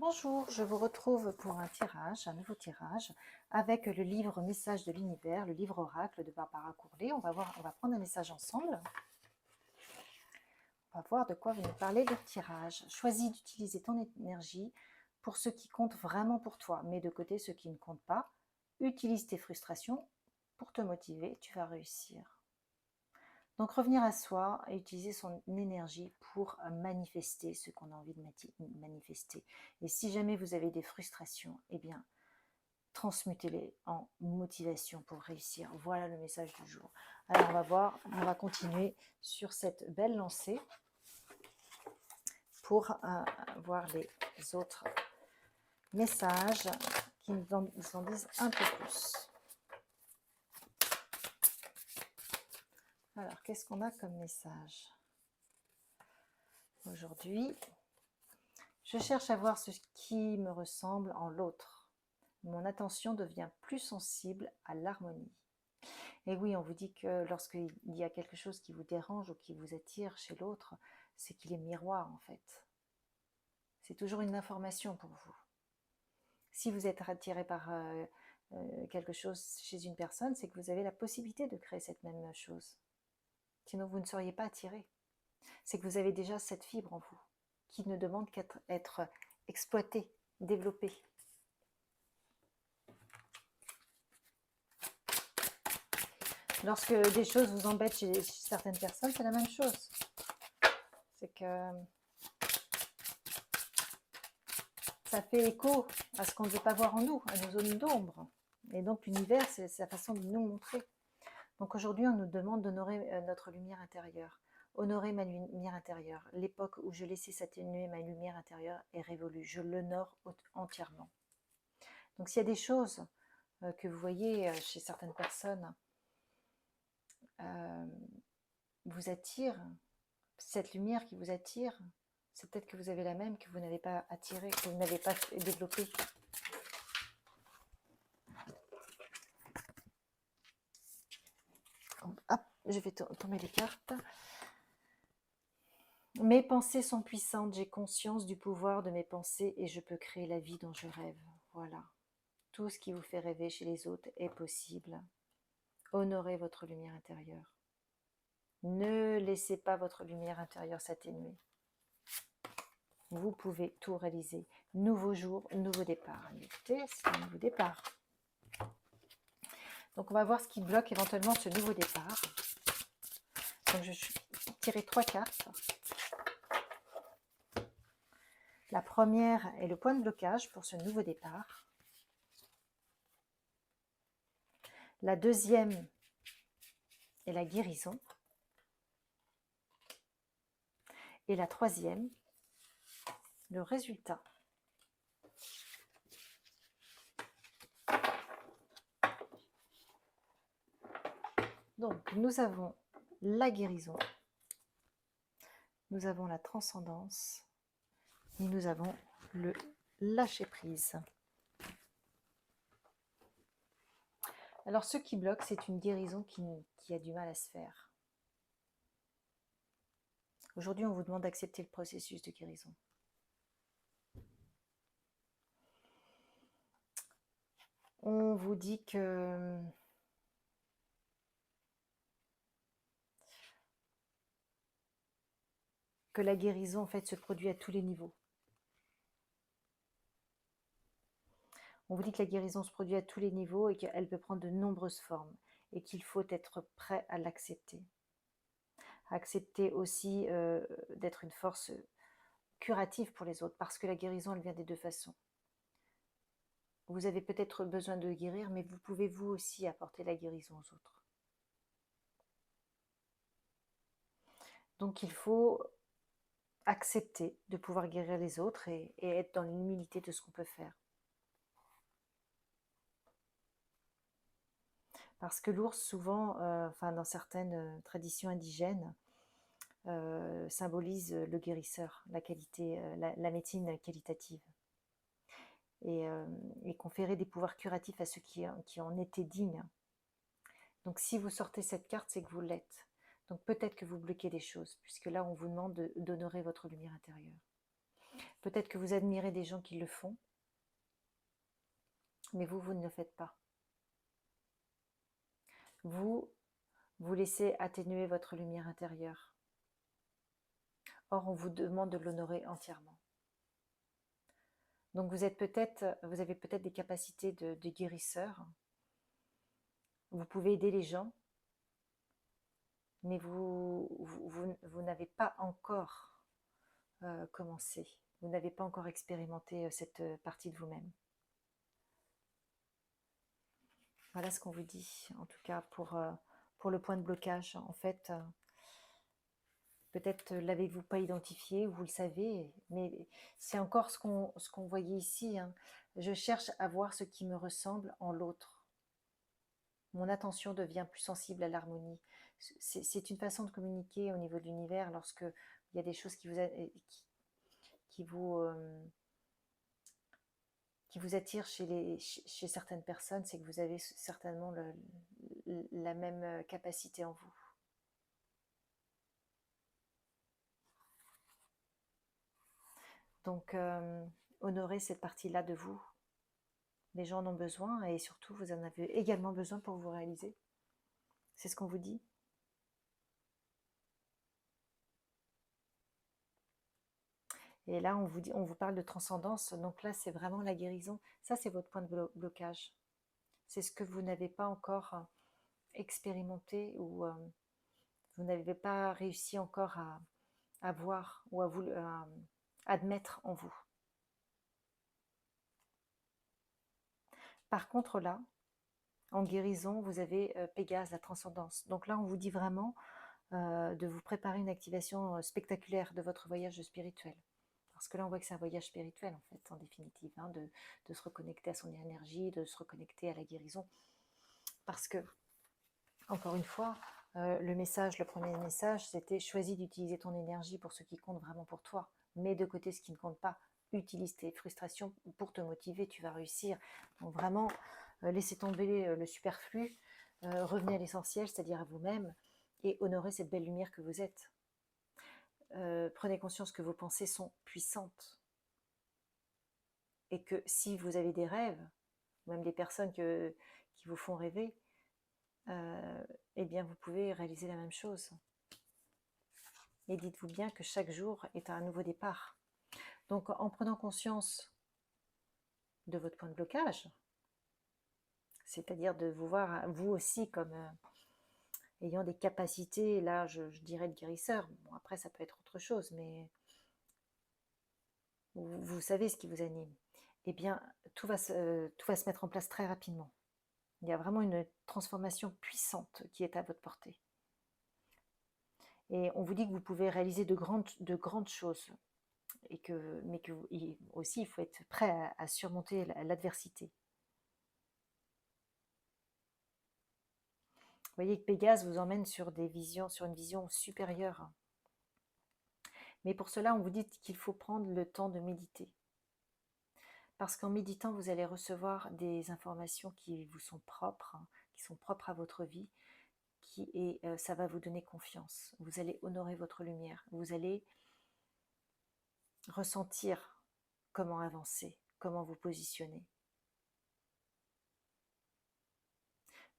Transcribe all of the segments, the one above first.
Bonjour, je vous retrouve pour un nouveau tirage, avec le livre Message de l'univers, le livre oracle de Barbara Courlet. On va prendre un message ensemble. On va voir de quoi vous nous parlez le tirage. Choisis d'utiliser ton énergie pour ce qui compte vraiment pour toi. Mets de côté ce qui ne compte pas. Utilise tes frustrations pour te motiver, tu vas réussir. Donc revenir à soi et utiliser son énergie pour manifester ce qu'on a envie de manifester. Et si jamais vous avez des frustrations, eh bien, transmutez-les en motivation pour réussir. Voilà le message du jour. Alors on va continuer sur cette belle lancée pour voir les autres messages qui nous en disent un peu plus. Alors, qu'est-ce qu'on a comme message aujourd'hui? Je cherche à voir ce qui me ressemble en l'autre. Mon attention devient plus sensible à l'harmonie. Et oui, on vous dit que lorsqu'il y a quelque chose qui vous dérange ou qui vous attire chez l'autre, c'est qu'il est miroir en fait. C'est toujours une information pour vous. Si vous êtes attiré par quelque chose chez une personne, c'est que vous avez la possibilité de créer cette même chose. Sinon, vous ne seriez pas attiré. C'est que vous avez déjà cette fibre en vous qui ne demande qu'à être exploitée, développée. Lorsque des choses vous embêtent chez certaines personnes, c'est la même chose. C'est que ça fait écho à ce qu'on ne veut pas voir en nous, à nos zones d'ombre. Et donc l'univers, c'est sa façon de nous montrer. Donc aujourd'hui, on nous demande d'honorer notre lumière intérieure. Honorer ma lumière intérieure. L'époque où je laissais s'atténuer ma lumière intérieure est révolue. Je l'honore entièrement. Donc s'il y a des choses que vous voyez chez certaines personnes vous attire, cette lumière qui vous attire, c'est peut-être que vous avez la même que vous n'avez pas attirée, que vous n'avez pas développée. Hop, je vais tomber les cartes. Mes pensées sont puissantes, j'ai conscience du pouvoir de mes pensées et je peux créer la vie dont je rêve. Voilà. Tout ce qui vous fait rêver chez les autres est possible. Honorez votre lumière intérieure. Ne laissez pas votre lumière intérieure s'atténuer. Vous pouvez tout réaliser. Nouveau jour, nouveau départ. Écoutez, c'est un nouveau départ. Donc on va voir ce qui bloque éventuellement ce nouveau départ. Donc je vais tirer 3 cartes. La première est le point de blocage pour ce nouveau départ. La deuxième est la guérison. Et la troisième, le résultat. Donc nous avons la guérison, nous avons la transcendance et nous avons le lâcher-prise. Alors ce qui bloque, c'est une guérison qui a du mal à se faire. Aujourd'hui, on vous demande d'accepter le processus de guérison. On vous dit que la guérison en fait se produit à tous les niveaux. On vous dit que la guérison se produit à tous les niveaux et qu'elle peut prendre de nombreuses formes et qu'il faut être prêt à l'accepter. Accepter aussi d'être une force curative pour les autres, parce que la guérison, elle vient des deux façons. Vous avez peut-être besoin de guérir, mais vous pouvez vous aussi apporter la guérison aux autres. Donc il faut accepter de pouvoir guérir les autres et être dans l'humilité de ce qu'on peut faire. Parce que l'ours, souvent, dans certaines traditions indigènes, symbolise le guérisseur, la qualité, la médecine qualitative. Et conférer des pouvoirs curatifs à ceux qui en étaient dignes. Donc si vous sortez cette carte, c'est que vous l'êtes. Donc peut-être que vous bloquez des choses, puisque là on vous demande d'honorer votre lumière intérieure. Peut-être que vous admirez des gens qui le font, mais vous ne le faites pas. Vous, vous laissez atténuer votre lumière intérieure. Or, on vous demande de l'honorer entièrement. Donc, vous avez peut-être des capacités de guérisseur. Vous pouvez aider les gens, mais vous n'avez pas encore commencé. Vous n'avez pas encore expérimenté cette partie de vous-même. Voilà ce qu'on vous dit, en tout cas pour le point de blocage. En fait, peut-être l'avez-vous pas identifié, ou vous le savez, mais c'est encore ce qu'on voyait ici. Hein. Je cherche à voir ce qui me ressemble en l'autre. Mon attention devient plus sensible à l'harmonie. C'est une façon de communiquer au niveau de l'univers lorsque il y a des choses qui vous, qui vous attirent chez certaines personnes, c'est que vous avez certainement la même capacité en vous. Donc, honorez cette partie-là de vous. Les gens en ont besoin et surtout, vous en avez également besoin pour vous réaliser. C'est ce qu'on vous dit. Et là, on vous parle de transcendance. Donc là, c'est vraiment la guérison. Ça, c'est votre point de blocage. C'est ce que vous n'avez pas encore expérimenté ou vous n'avez pas réussi encore à voir ou à admettre en vous. Par contre, là, en guérison, vous avez Pégase, la transcendance. Donc là, on vous dit vraiment de vous préparer une activation spectaculaire de votre voyage spirituel. Parce que là, on voit que c'est un voyage spirituel, en fait, en définitive, hein, de se reconnecter à son énergie, de se reconnecter à la guérison. Parce que, encore une fois, le premier message, c'était choisis d'utiliser ton énergie pour ce qui compte vraiment pour toi. Mets de côté ce qui ne compte pas. Utilise tes frustrations pour te motiver, tu vas réussir. Donc vraiment, laissez tomber le superflu, revenez à l'essentiel, c'est-à-dire à vous-même, et honorez cette belle lumière que vous êtes. Prenez conscience que vos pensées sont puissantes et que si vous avez des rêves, même des personnes qui vous font rêver, eh bien vous pouvez réaliser la même chose. Et dites-vous bien que chaque jour est un nouveau départ. Donc en prenant conscience de votre point de blocage, c'est-à-dire de vous voir vous aussi comme ayant des capacités, là je dirais de guérisseur, bon après ça peut être autre chose, mais vous savez ce qui vous anime, eh bien tout va se mettre en place très rapidement. Il y a vraiment une transformation puissante qui est à votre portée. Et on vous dit que vous pouvez réaliser de grandes choses, mais que aussi il faut être prêt à surmonter l'adversité. Vous voyez que Pégase vous emmène sur une vision supérieure. Mais pour cela, on vous dit qu'il faut prendre le temps de méditer. Parce qu'en méditant, vous allez recevoir des informations qui vous sont propres, hein, qui sont propres à votre vie, et ça va vous donner confiance. Vous allez honorer votre lumière. Vous allez ressentir comment avancer, comment vous positionner.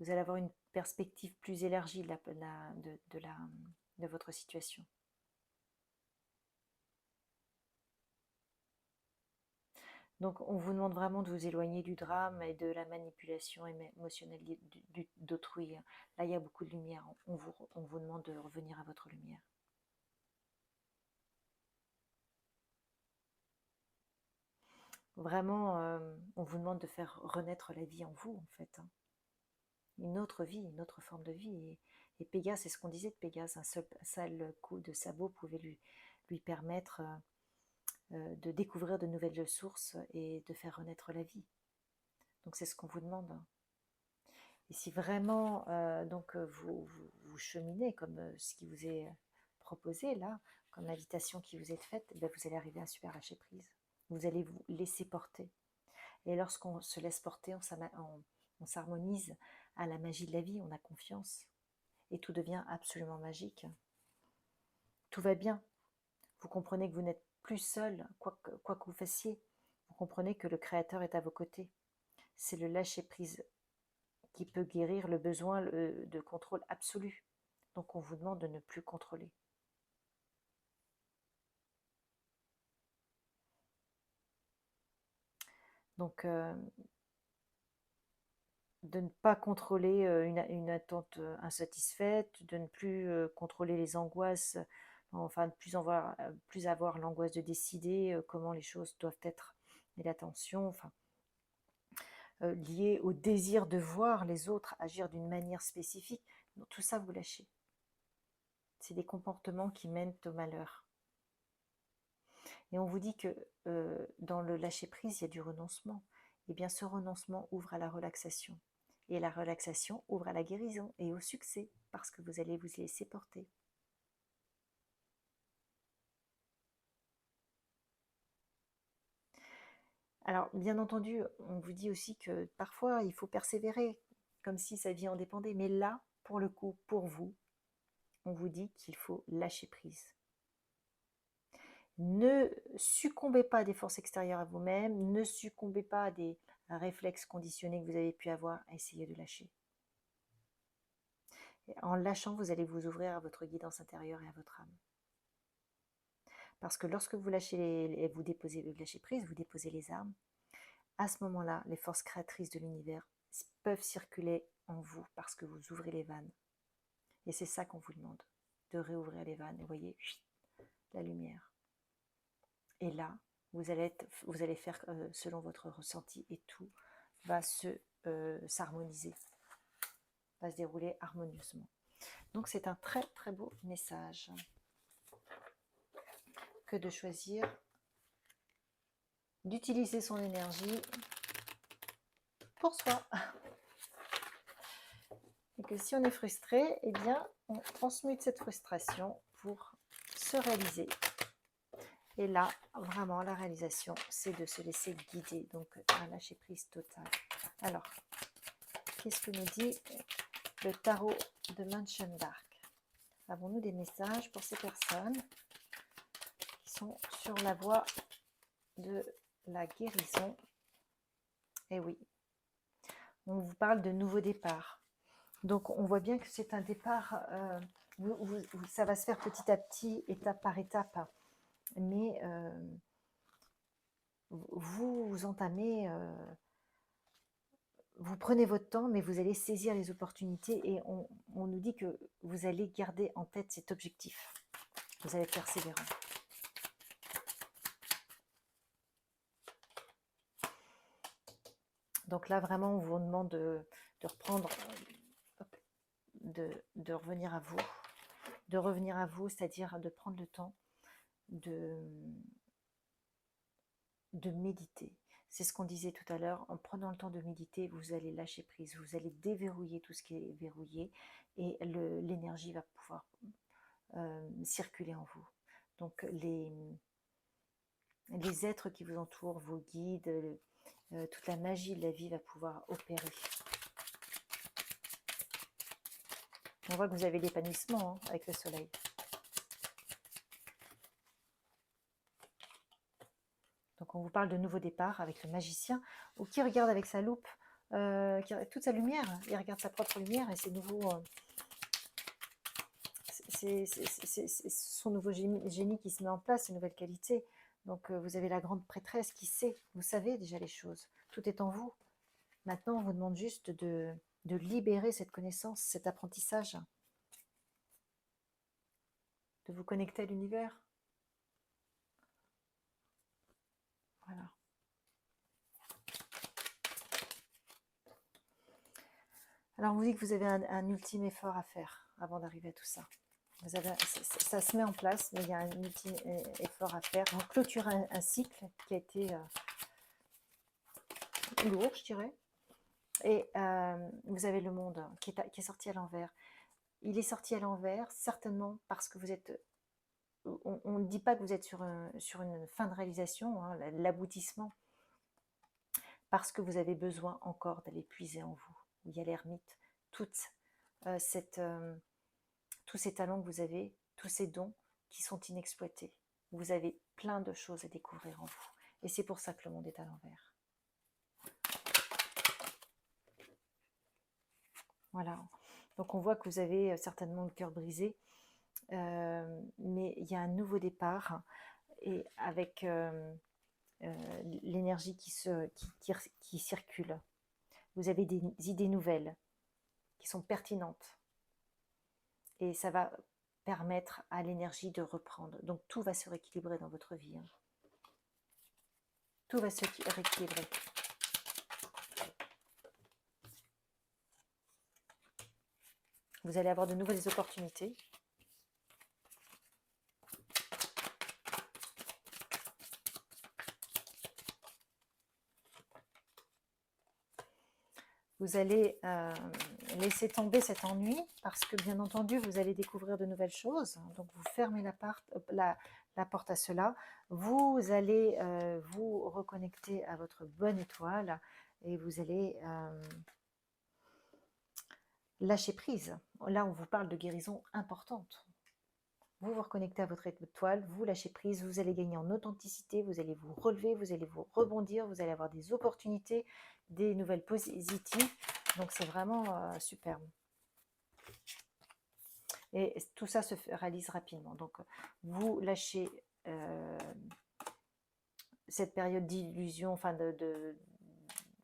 Vous allez avoir une perspective plus élargie de votre situation. Donc on vous demande vraiment de vous éloigner du drame et de la manipulation émotionnelle d'autrui. Là, il y a beaucoup de lumière. On vous demande de revenir à votre lumière. Vraiment, on vous demande de faire renaître la vie en vous, en fait. Hein. Une autre vie, une autre forme de vie. Et Pégase, c'est ce qu'on disait de Pégase, un seul coup de sabot pouvait lui permettre de découvrir de nouvelles sources et de faire renaître la vie. Donc c'est ce qu'on vous demande. Et si vraiment vous cheminez comme ce qui vous est proposé là, comme l'invitation qui vous est faite, ben vous allez arriver à un super lâcher prise. Vous allez vous laisser porter. Et lorsqu'on se laisse porter, on s'harmonise à la magie de la vie, on a confiance. Et tout devient absolument magique. Tout va bien. Vous comprenez que vous n'êtes plus seul, quoi que vous fassiez. Vous comprenez que le Créateur est à vos côtés. C'est le lâcher-prise qui peut guérir le besoin de contrôle absolu. Donc on vous demande de ne plus contrôler. Donc de ne pas contrôler une attente insatisfaite, de ne plus contrôler les angoisses, enfin de plus avoir l'angoisse de décider comment les choses doivent être, et l'attention, enfin liée au désir de voir les autres agir d'une manière spécifique. Donc, tout ça vous lâchez. C'est des comportements qui mènent au malheur. Et on vous dit que dans le lâcher-prise, il y a du renoncement. Et bien ce renoncement ouvre à la relaxation. Et la relaxation ouvre à la guérison et au succès, parce que vous allez vous laisser porter. Alors, bien entendu, on vous dit aussi que parfois, il faut persévérer, comme si sa vie en dépendait. Mais là, pour le coup, pour vous, on vous dit qu'il faut lâcher prise. Ne succombez pas à des forces extérieures à vous-même, ne succombez pas à des réflexes conditionnés que vous avez pu avoir, essayez de lâcher. Et en lâchant, vous allez vous ouvrir à votre guidance intérieure et à votre âme. Parce que lorsque vous lâchez prise, vous déposez les armes, à ce moment-là, les forces créatrices de l'univers peuvent circuler en vous parce que vous ouvrez les vannes. Et c'est ça qu'on vous demande, de réouvrir les vannes. Et vous voyez, la lumière. Et là, vous allez faire selon votre ressenti et tout va s'harmoniser, va se dérouler harmonieusement. Donc c'est un très très beau message que de choisir d'utiliser son énergie pour soi. Et que si on est frustré, eh bien on transmute cette frustration pour se réaliser. Et là, vraiment, la réalisation, c'est de se laisser guider, donc un lâcher-prise total. Alors, qu'est-ce que nous dit le tarot de Manchon-Dark? Avons-nous des messages pour ces personnes qui sont sur la voie de la guérison? Eh oui, on vous parle de nouveau départ. Donc, on voit bien que c'est un départ, ça va se faire petit à petit, étape par étape. Mais vous entamez, vous prenez votre temps, mais vous allez saisir les opportunités et on nous dit que vous allez garder en tête cet objectif. Vous allez être persévérant. Donc là, vraiment, on vous demande de reprendre, de revenir à vous, c'est-à-dire de prendre le temps de méditer. C'est ce qu'on disait tout à l'heure, en prenant le temps de méditer, vous allez lâcher prise, vous allez déverrouiller tout ce qui est verrouillé et l'énergie va pouvoir circuler en vous. Donc les êtres qui vous entourent, vos guides, toute la magie de la vie va pouvoir opérer. On voit que vous avez l'épanouissement avec le soleil. Donc on vous parle de nouveau départ avec le magicien, ou qui regarde avec sa loupe toute sa lumière, il regarde sa propre lumière et c'est nouveau. C'est son nouveau génie qui se met en place, une nouvelle qualité. Donc vous avez la grande prêtresse qui sait, vous savez déjà les choses, tout est en vous. Maintenant on vous demande juste de libérer cette connaissance, cet apprentissage, de vous connecter à l'univers. Voilà. Alors on vous dit que vous avez un ultime effort à faire avant d'arriver à tout ça. Ça se met en place, mais il y a un ultime effort à faire. On clôture un cycle qui a été lourd, je dirais. Et vous avez le monde qui est sorti à l'envers. Il est sorti à l'envers, certainement parce que vous êtes... On ne dit pas que vous êtes sur une fin de réalisation, hein, l'aboutissement, parce que vous avez besoin encore d'aller puiser en vous. Il y a l'ermite, tous ces talents que vous avez, tous ces dons qui sont inexploités. Vous avez plein de choses à découvrir en vous. Et c'est pour ça que le monde est à l'envers. Voilà. Donc on voit que vous avez certainement le cœur brisé, mais il y a un nouveau départ et avec l'énergie qui circule. Vous avez des idées nouvelles qui sont pertinentes et ça va permettre à l'énergie de reprendre. Donc tout va se rééquilibrer dans votre vie. Hein. Tout va se rééquilibrer. Vous allez avoir de nouvelles opportunités. Vous allez laisser tomber cet ennui parce que bien entendu vous allez découvrir de nouvelles choses. Donc vous fermez la porte à cela. Vous allez vous reconnecter à votre bonne étoile et vous allez lâcher prise. Là on vous parle de guérison importante. Vous vous reconnectez à votre étoile, vous lâchez prise, vous allez gagner en authenticité, vous allez vous relever, vous allez vous rebondir, vous allez avoir des opportunités, des nouvelles positives. Donc c'est vraiment superbe. Et tout ça se réalise rapidement. Donc vous lâchez cette période d'illusion, enfin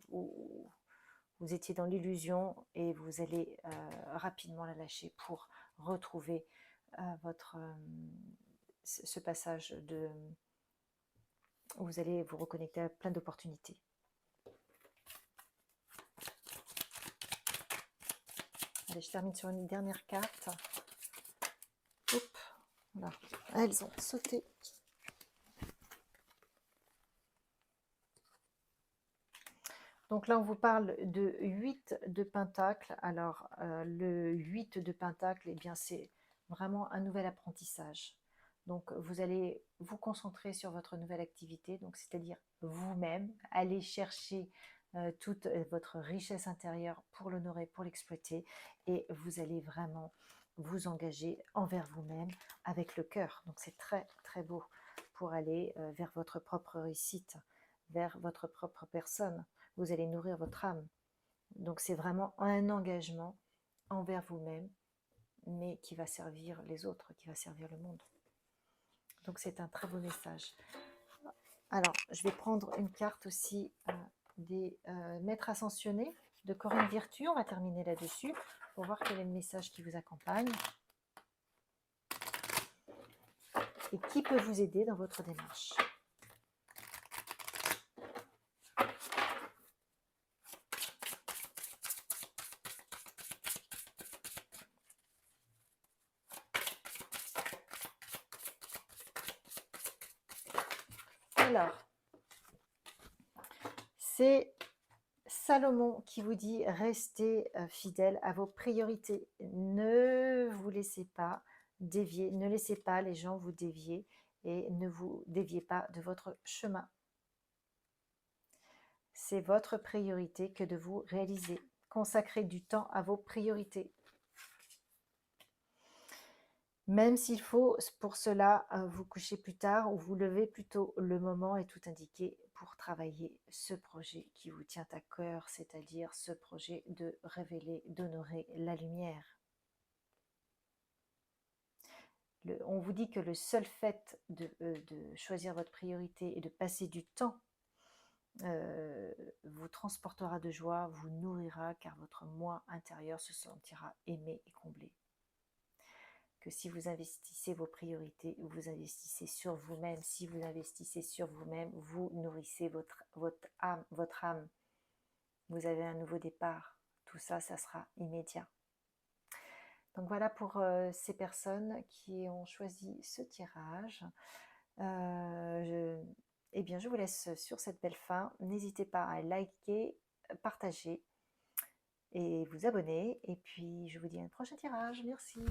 où vous étiez dans l'illusion et vous allez rapidement la lâcher pour retrouver ce passage où vous allez vous reconnecter à plein d'opportunités. Allez, je termine sur une dernière carte. Hop, voilà. Elles ont sauté. Donc là, on vous parle de 8 de Pentacle. Alors, le 8 de Pentacle, eh bien, c'est vraiment un nouvel apprentissage. Donc, vous allez vous concentrer sur votre nouvelle activité, donc c'est-à-dire vous-même, aller chercher toute votre richesse intérieure pour l'honorer, pour l'exploiter, et vous allez vraiment vous engager envers vous-même avec le cœur. Donc, c'est très, très beau pour aller vers votre propre réussite, vers votre propre personne. Vous allez nourrir votre âme. Donc c'est vraiment un engagement envers vous-même, mais qui va servir les autres, qui va servir le monde. Donc c'est un très beau message. Alors, je vais prendre une carte aussi des maîtres ascensionnés de Corinne Virtue. On va terminer là-dessus pour voir quel est le message qui vous accompagne et qui peut vous aider dans votre démarche. Alors, c'est Salomon qui vous dit restez fidèle à vos priorités. Ne vous laissez pas dévier, ne laissez pas les gens vous dévier et ne vous déviez pas de votre chemin. C'est votre priorité que de vous réaliser. Consacrez du temps à vos priorités. Même s'il faut pour cela vous coucher plus tard ou vous lever plus tôt, le moment est tout indiqué pour travailler ce projet qui vous tient à cœur, c'est-à-dire ce projet de révéler, d'honorer la lumière. On vous dit que le seul fait de choisir votre priorité et de passer du temps vous transportera de joie, vous nourrira, car votre moi intérieur se sentira aimé et comblé. Que si vous investissez vos priorités, vous investissez sur vous-même. Si vous investissez sur vous-même, vous nourrissez votre âme. Vous avez un nouveau départ. Tout ça, ça sera immédiat. Donc voilà pour ces personnes qui ont choisi ce tirage. Eh bien, je vous laisse sur cette belle fin. N'hésitez pas à liker, partager et vous abonner. Et puis, je vous dis à un prochain tirage. Merci.